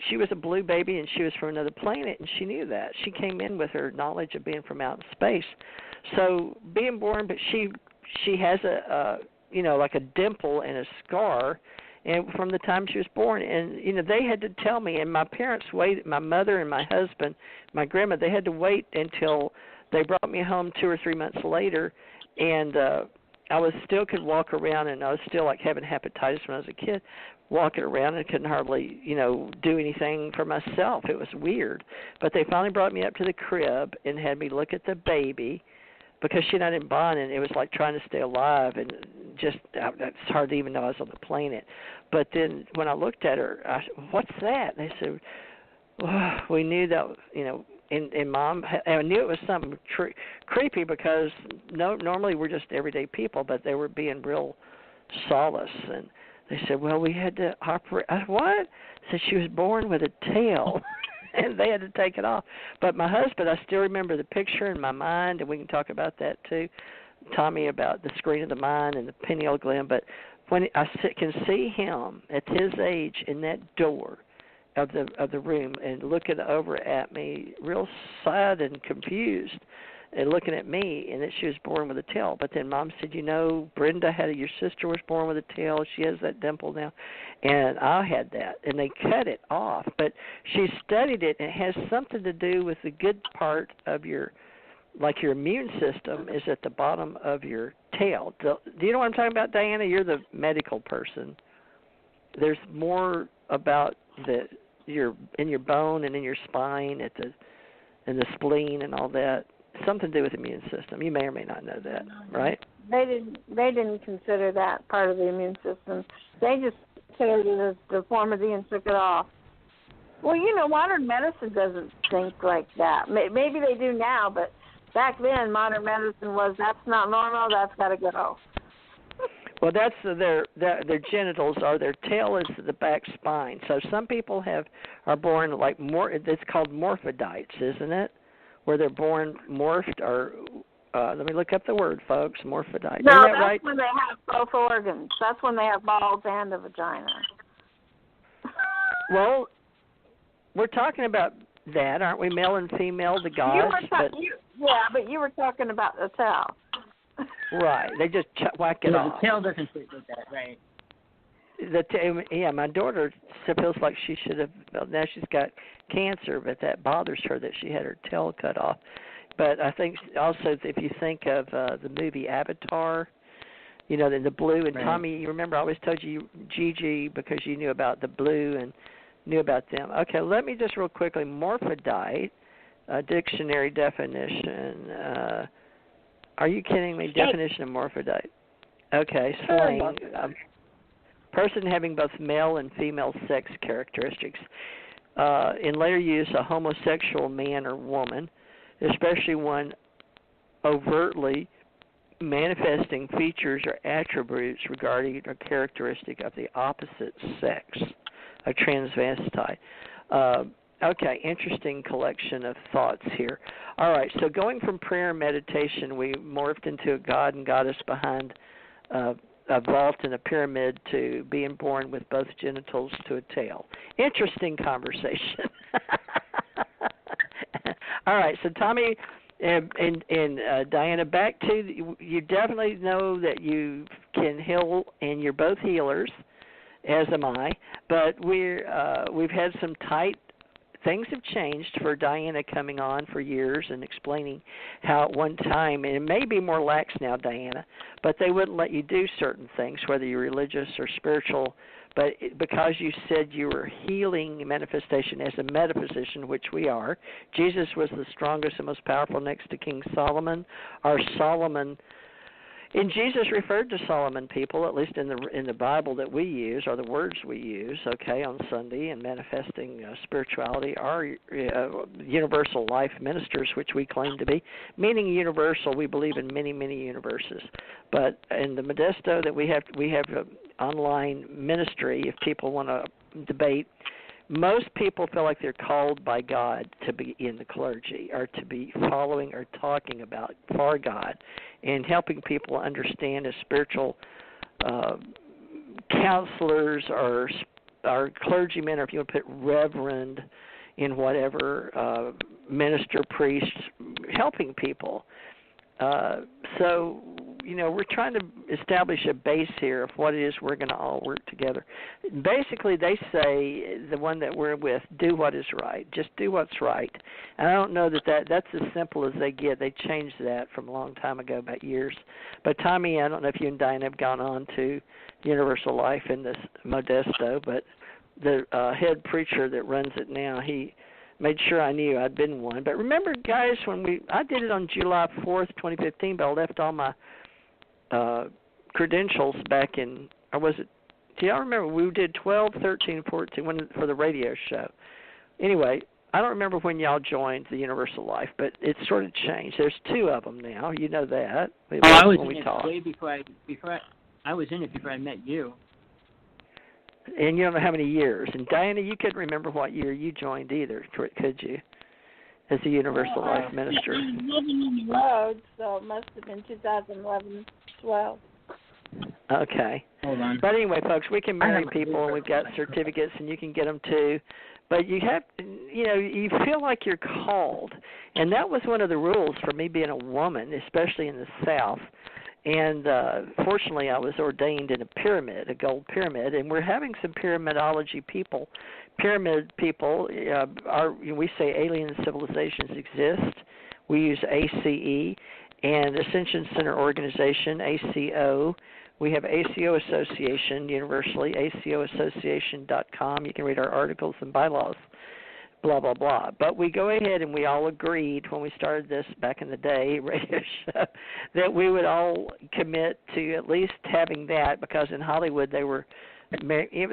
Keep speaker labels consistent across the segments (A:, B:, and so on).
A: she was a blue baby, and she was from another planet, and she knew that. She came in with her knowledge of being from outer space. So being born, but she has a like a dimple and a scar, and from the time she was born. And they had to tell me, and my parents waited. My mother and my husband, my grandma, they had to wait until they brought me home 2 or 3 months later, and I still could walk around, and I was still like having hepatitis when I was a kid, walking around and couldn't hardly, do anything for myself. It was weird. But they finally brought me up to the crib and had me look at the baby because she and I didn't bond, and it was like trying to stay alive, and just it's hard to even know I was on the planet. But then when I looked at her, I said, "What's that?" And they said, well, we knew that, and Mom, I knew it was something creepy because normally we're just everyday people, but they were being real solace. And they said, well, we had to operate. I said, what? Said she was born with a tail, and they had to take it off. But my husband, I still remember the picture in my mind, and we can talk about that too, Tommy, about the screen of the mind and the pineal gland. But when I can see him at his age in that door of the room and looking over at me, real sad and confused, and looking at me, and that she was born with a tail. But then Mom said, Brenda your sister was born with a tail. She has that dimple now, and I had that, and they cut it off. But she studied it, and it has something to do with the good part of your immune system is at the bottom of your tail. Do you know what I'm talking about, Diana? You're the medical person. There's more about in your bone and in your spine and the spleen and all that. Something to do with the immune system. You may or may not know that, right?
B: They didn't consider that part of the immune system. They just considered it as deformity and took it off. Well, modern medicine doesn't think like that. Maybe they do now, but back then modern medicine was, that's not normal, that's got to go.
A: Well, that's their genitals are their tail is the back spine. So some people are born like more. It's called morphidites, isn't it? Where they're born morphed, or let me look up the word, folks. Morphidite.
B: No,
A: that's
B: right? When they have both organs. That's when they have balls and a vagina.
A: Well, we're talking about that, aren't we? Male and female, the gods.
B: But you were talking about the tail.
A: Right. They just whack it off.
C: The tail doesn't fit with that, right?
A: My daughter feels like she should have. Well, now she's got cancer, but that bothers her that she had her tail cut off. But I think also if you think of the movie Avatar, the blue and right. Tommy, you remember I always told you Gigi because you knew about the blue and knew about them. Okay, let me just real quickly morphodite, dictionary definition. Are you kidding me? Definition of morphodite. Okay, slang. Person having both male and female sex characteristics. In later use, a homosexual man or woman, especially one overtly manifesting features or attributes regarding a characteristic of the opposite sex, a transvestite. Okay, interesting collection of thoughts here. All right, so going from prayer and meditation, we morphed into a god and goddess behind a vault and a pyramid to being born with both genitals to a tail. Interesting conversation. All right, so Tommy and Diana, back to you. Definitely know that you can heal, and you're both healers, as am I. But we've had some tight. Things have changed for Diana coming on for years and explaining how at one time, and it may be more lax now, Diana, but they wouldn't let you do certain things, whether you're religious or spiritual, but because you said you were healing manifestation as a metaphysician, which we are. Jesus was the strongest and most powerful next to King Solomon, or Solomon. And Jesus referred to Solomon people, at least in the Bible that we use, or the words we use, okay, on Sunday, and manifesting spirituality, are universal life ministers, which we claim to be. Meaning universal, we believe in many, many universes. But in the Modesto that we have an online ministry, if people want to debate. Most people feel like they're called by God to be in the clergy or to be following or talking about for God and helping people understand as spiritual counselors or our clergymen, or if you would put reverend in whatever, minister, priest, helping people. So, we're trying to establish a base here of what it is we're going to all work together. Basically, they say, the one that we're with, do what is right. Just do what's right. And I don't know that's as simple as they get. They changed that from a long time ago, about years. But Tommy, I don't know if you and Diane have gone on to Universal Life in this Modesto, but the head preacher that runs it now, he made sure I knew I'd been one. But remember, guys, I did it on July 4th, 2015, but I left all my credentials back in, or was it, do y'all remember? We did 12, 13, 14 for the radio show. Anyway, I don't remember when y'all joined the Universal Life, but it's sort of changed. There's 2 of them now. You know that.
C: I was in it way before I was in it before I met you.
A: And you don't know how many years. And Diana, you couldn't remember what year you joined either, could you? As a Universal Life minister.
B: I was living on the road, so it must have been 2011, 12.
A: Okay.
C: Hold on.
A: But anyway, folks, we can marry people, and we've got certificates, and you can get them too. But you have, you feel like you're called. And that was one of the rules for me being a woman, especially in the South. And fortunately, I was ordained in a pyramid, a gold pyramid, and we're having some pyramidology people. Pyramid people, we say alien civilizations exist. We use ACE and Ascension Center Organization, ACO. We have ACO Association universally, acoassociation.com. You can read our articles and bylaws, blah, blah, blah. But we go ahead and we all agreed when we started this back in the day, radio show, that we would all commit to at least having that, because in Hollywood it was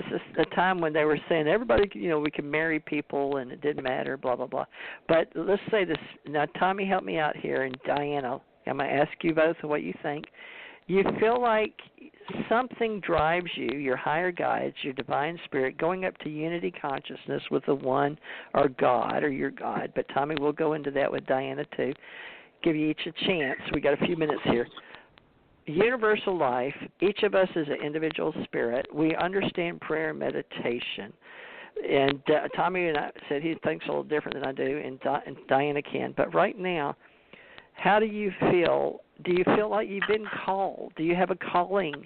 A: just a time when they were saying everybody, we can marry people and it didn't matter, blah, blah, blah. But let's say this. Now, Tommy, help me out here, and Diana, I'm going to ask you both what you think. You feel like something drives you, your higher guides, your divine spirit, going up to unity consciousness with the one, or God, or your God. But Tommy, we'll go into that with Diana too. Give you each a chance. We got a few minutes here. Universal Life, each of us is an individual spirit. We understand prayer and meditation. And Tommy and I said he thinks a little different than I do, and Diana can. But right now, how do you feel? Do you feel like you've been called? Do you have a calling?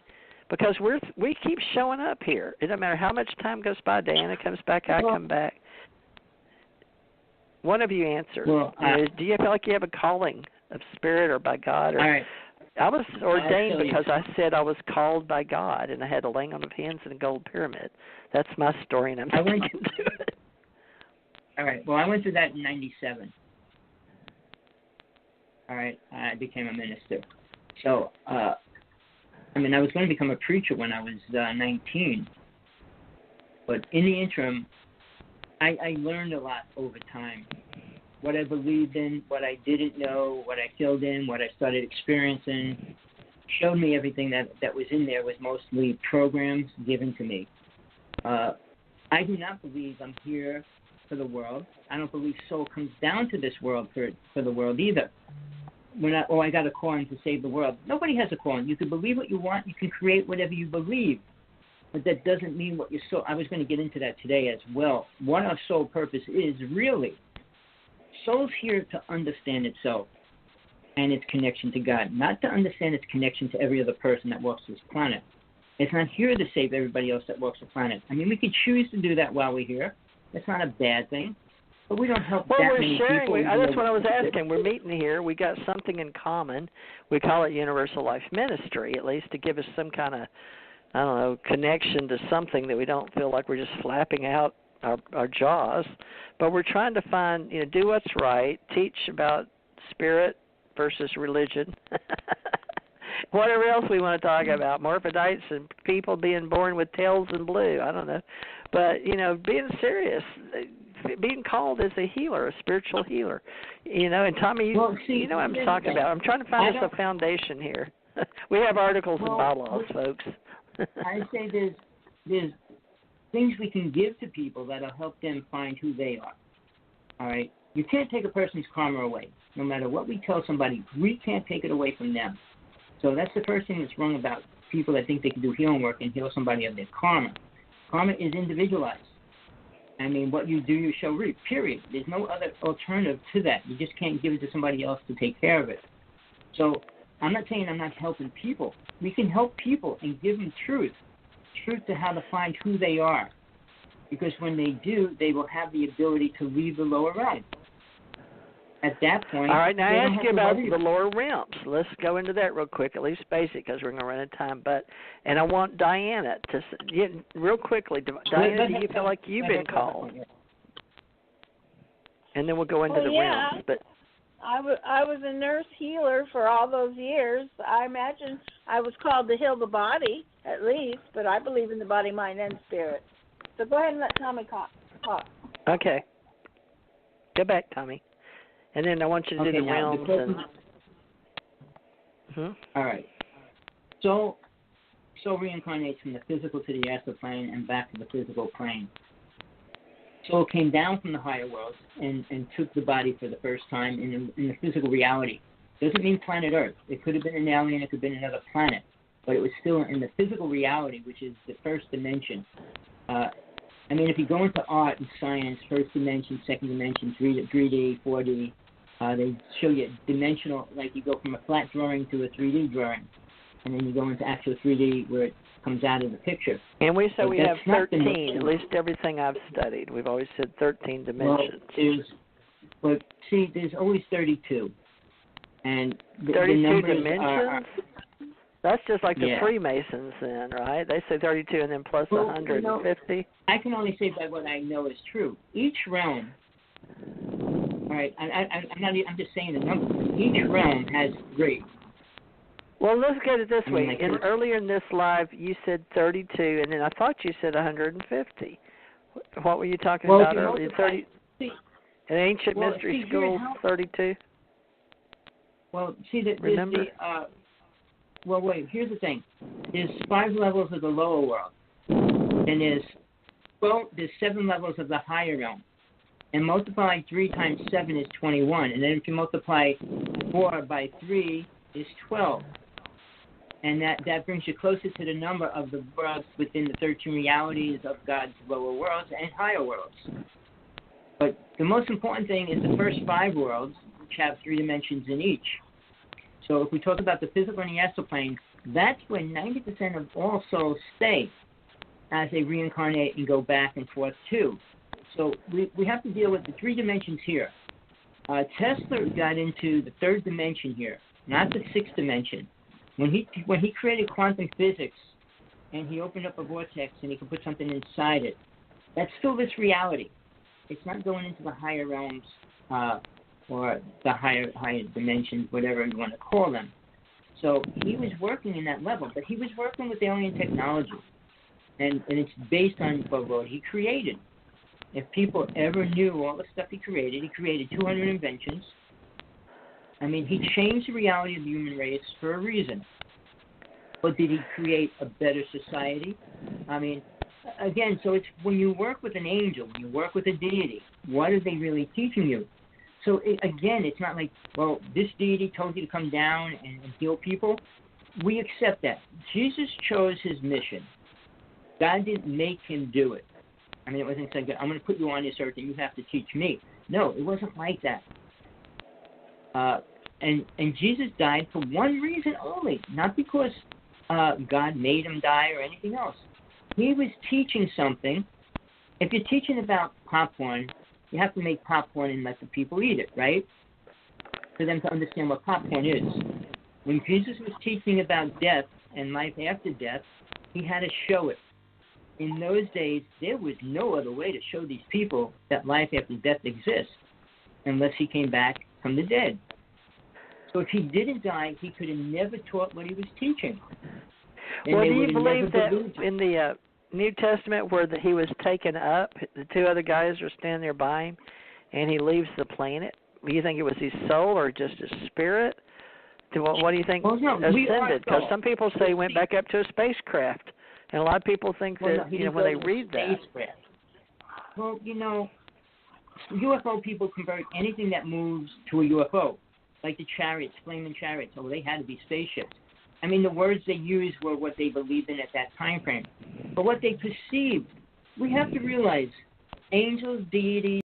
A: Because we keep showing up here. It doesn't matter how much time goes by. Diana comes back, I come back. One of you answer.
C: Well,
A: do you feel like you have a calling of spirit or by God? Or,
C: all right.
A: I was ordained because I said I was called by God, and I had a laying on of hands and a gold pyramid. That's my story, and I'm sticking to it.
C: All right. Well, I went through that in 97. All right. I became a minister. So, I was going to become a preacher when I was 19. But in the interim, I learned a lot over time. What I believed in, what I didn't know, what I filled in, what I started experiencing, showed me everything that was in there was mostly programs given to me. I do not believe I'm here for the world. I don't believe soul comes down to this world for the world either. I got a calling to save the world. Nobody has a calling. You can believe what you want. You can create whatever you believe. But that doesn't mean what your soul... I was going to get into that today as well. What our soul purpose is, really. Soul's here to understand itself and its connection to God, not to understand its connection to every other person that walks this planet. It's not here to save everybody else that walks the planet. We could choose to do that while we're here. That's not a bad thing. But we don't help that many people.
A: That's what I was asking. We're meeting here. We got something in common. We call it Universal Life Ministry, at least to give us some kind of, connection to something that we don't feel like we're just flapping out our jaws. But we're trying to find, do what's right, teach about spirit versus religion. Whatever else we want to talk about, morphidites and people being born with tails and blue. I don't know. But, being serious, being called as a healer, a spiritual healer. And Tommy, you know what I'm talking about. I'm trying to find us a foundation here. We have articles and bylaws, folks.
C: I say there's things we can give to people that'll help them find who they are. All right? You can't take a person's karma away. No matter what we tell somebody, we can't take it away from them. So that's the first thing that's wrong about people that think they can do healing work and heal somebody of their karma. Karma is individualized. I mean, what you do, you shall reap, period. There's no other alternative to that. You just can't give it to somebody else to take care of it. So I'm not saying I'm not helping people. We can help people and give them truth to how to find who they are. Because when they do, they will have the ability to leave the lower realm. At that point,
A: all right, now I ask you about the lower realms. Let's go into that real quick, at least basic, because we're going to run out of time. And I want Diana to real quickly. Diana, do you feel like you've been called? And then we'll go into the realms. But
B: I was a nurse healer for all those years. I imagine I was called to heal the body, at least, but I believe in the body, mind, and spirit. So go ahead and let Tommy talk.
A: Okay. Go back, Tommy. And then I want you to do the realms.
C: All right. So reincarnates from the physical to the astral plane and back to the physical plane. Soul came down from the higher worlds and took the body for the first time in the physical reality. Doesn't mean planet Earth. It could have been an alien. It could have been another planet. But it was still in the physical reality, which is the first dimension. I mean, if you go into art and science, first dimension, second dimension, 3D, 4D, they show you dimensional, like you go from a flat drawing to a 3D drawing, and then you go into actual 3D where it comes out of the picture.
A: And we say we have 13, at least everything I've studied. We've always said 13 dimensions.
C: There's always 32. And
A: 32 dimensions? That's just like the Freemasons then, right? They say 32 and then plus 150.
C: I can only say by what I know is true. Each realm, all right, I'm just saying the number. Each realm has grades.
A: Well, let's get it this way. Earlier in this live, you said 32, and then I thought you said 150. What were you talking about earlier? 30. An ancient mystery school, 32.
C: Well, see,
A: remember?
C: Well, wait, here's the thing. There's 5 levels of the lower world. And there's 7 levels of the higher realm. And multiply 3 times 7 is 21. And then if you multiply 4 by 3 is 12. And that brings you closer to the number of the worlds within the 13 realities of God's lower worlds and higher worlds. But the most important thing is the first 5 worlds, which have 3 dimensions in each. So if we talk about the physical and the astral plane, that's where 90% of all souls stay as they reincarnate and go back and forth too. So we have to deal with the 3 dimensions here. Tesla got into the 3rd dimension here, not the 6th dimension. When he created quantum physics and he opened up a vortex and he could put something inside it, that's still this reality. It's not going into the higher realms or the higher dimensions, whatever you want to call them. So he was working in that level, but he was working with alien technology. And it's based on what he created. If people ever knew all the stuff he created 200 inventions. I mean, he changed the reality of the human race for a reason. But did he create a better society? I mean, again, so it's when you work with an angel, when you work with a deity, what are they really teaching you? So, it's not like, well, this deity told you to come down and heal people. We accept that. Jesus chose his mission. God didn't make him do it. I mean, it wasn't like, I'm going to put you on this earth and you have to teach me. No, it wasn't like that. And Jesus died for one reason only, not because God made him die or anything else. He was teaching something. If you're teaching about popcorn, you have to make popcorn and let the people eat it, right? For them to understand what popcorn is. When Jesus was teaching about death and life after death, he had to show it. In those days, there was no other way to show these people that life after death exists unless he came back from the dead. So if he didn't die, he could have never taught what he was teaching.
A: Well, do you believe that in the New Testament where he was taken up, the 2 other guys are standing there by him, and he leaves the planet? Do you think it was his soul or just his spirit? What do you think ascended? Because some people say he went back up to a spacecraft. And a lot of people think that, when they read that.
C: Well, UFO people convert anything that moves to a UFO, like the chariots, flaming chariots. Oh, they had to be spaceships. I mean, the words they used were what they believed in at that time frame. But what they perceived, we have to realize, angels, deities,